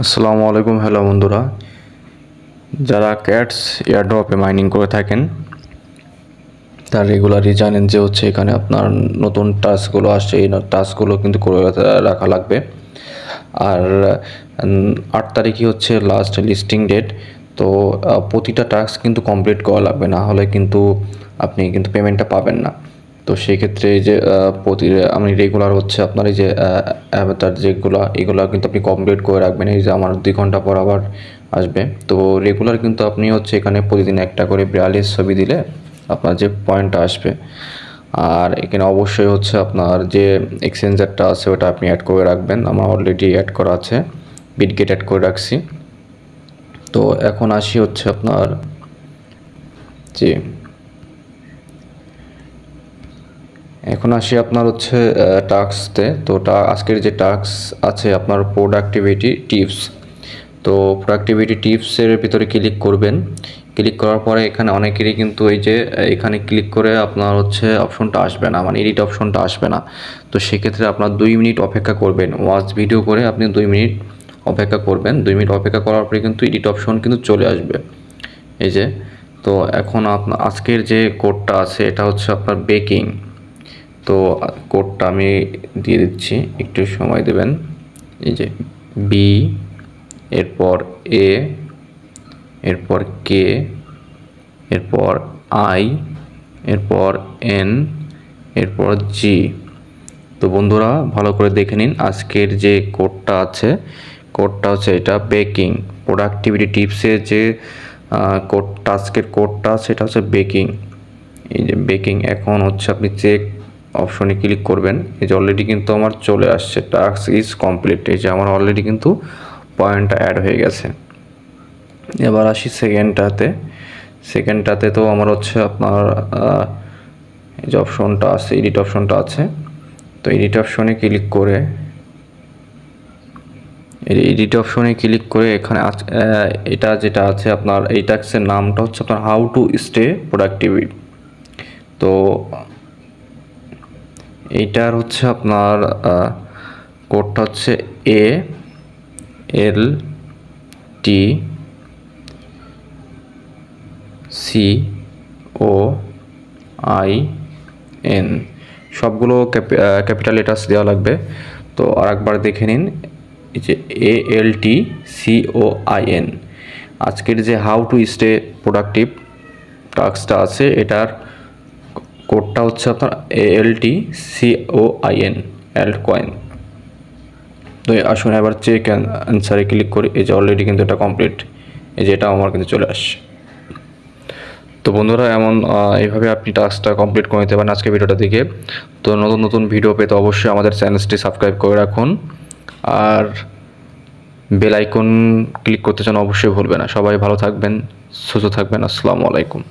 আসসালামু আলাইকুম। হ্যালো বন্ধুরা, যারা ক্যাটস এয়ারড্রপে মাইনিং করে থাকেন তার রেগুলারই জানেন যে এখানে আপনার নতুন টাস্কগুলো আসছে। এই টাস্কগুলো কিন্তু করে রাখা লাগবে। আর 8 তারিখই হচ্ছে লাস্ট লিস্টিং ডেট। তো প্রতিটা টাস্ক কিন্তু কমপ্লিট করা লাগবে, না হলে কিন্তু আপনি কিন্তু পেমেন্টটা পাবেন না। তো সেই ক্ষেত্রে এই যে আমি রেগুলার আপনার এই যে অ্যাভাটার এগুলো কিন্তু আপনি কমপ্লিট করে রাখবেন। এই যে আমার 2 ঘন্টা পর আবার আসবে। তো রেগুলার কিন্তু আপনি এখানে প্রতিদিন একটা করে 42 ছবি দিলে আপনার যে পয়েন্টটা আসবে। আর এখানে অবশ্যই আপনার যে এক্সচেঞ্জারটা আছে ওটা আপনি অ্যাড করে রাখবেন। আমার অলরেডি অ্যাড করা আছে, বিটগেট অ্যাড করে রাখছি। তো এখন আসি আপনার যে টাস্কতে। তো আজকের যে টাস্ক আছে আপনার প্রোডাক্টিভিটি টিপস। তো প্রোডাক্টিভিটি টিপসের ভিতরে ক্লিক করবেন। ক্লিক করার পরে এখানে অনেকেরই কিন্তু এই যে এখানে ক্লিক করে আপনার অপশনটা আসবে না, মানে এডিট অপশনটা আসবে না। তো সেক্ষেত্রে আপনার 2 মিনিট অপেক্ষা করবেন। ওয়াচ ভিডিও করে আপনি 2 মিনিট অপেক্ষা করবেন। 2 মিনিট অপেক্ষা করার পরে কিন্তু এডিট অপশন কিন্তু চলে আসবে। এই যে, তো এখন আপনার আজকের যে কোডটা আছে এটা আপনার বেকিং। তো কোডটা আমি দিয়ে দিচ্ছি, একটু সময় দেবেন। এই যে বি, এরপর এ, এরপর কে, এরপর আই, এরপর এন, এরপর জি। তো বন্ধুরা ভালো করে দেখে নিন, আজকের যে কোডটা আছে কোডটা এটা বেকিং। প্রোডাক্টিভিটি টিপসের যে আজকের কোডটা সেটা বেকিং। এই যে বেকিং। এখন আপনি চেক অপশনে ক্লিক করবেন। এই যে অলরেডি কিন্তু আমার চলে আসছে টাস্ক ইজ কমপ্লিট। এই যে আমার অলরেডি কিন্তু পয়েন্টটা অ্যাড হয়ে গেছে। এবার আসি সেকেন্ডটাতে তো আমার আপনার এই যে অপশনটা আছে, এডিট অপশনটা আছে। তো এডিট অপশনে ক্লিক করে এখানে এটা যেটা আছে আপনার এই টাস্কের নামটা আপনার হাউ টু স্টে প্রোডাক্টিভ। তো এইটার আপনার কোডটা A L T C O I N, সবগুলো ক্যাপিটাল লেটার্স দেওয়া লাগবে। তো আরেকবার দেখে নিন, এই যে ALTCOIN। আজকের যে হাউ টু স্টে প্রোডাক্টিভ টাস্কটা আছে এটার কোডটা আপনার ALTCOIN, অ্যাল্টকয়েন। তো আসুন এবার চেক অ্যান্সারে ক্লিক করি। এই যে অলরেডি কিন্তু এটা কমপ্লিট। এই যে এটা আমার কিন্তু চলে আসছে। তো বন্ধুরা এইভাবে আপনি টাস্কটা কমপ্লিট করে নিতে পারেন আজকে ভিডিওটা দেখে। তো নতুন নতুন ভিডিও পেতে অবশ্যই আমাদের চ্যানেলটি সাবস্ক্রাইব করে রাখুন, আর বেল আইকন ক্লিক করতে চান অবশ্যই ভুলবেন না। সবাই ভালো থাকবেন, সুস্থ থাকবেন। আসসালামু আলাইকুম।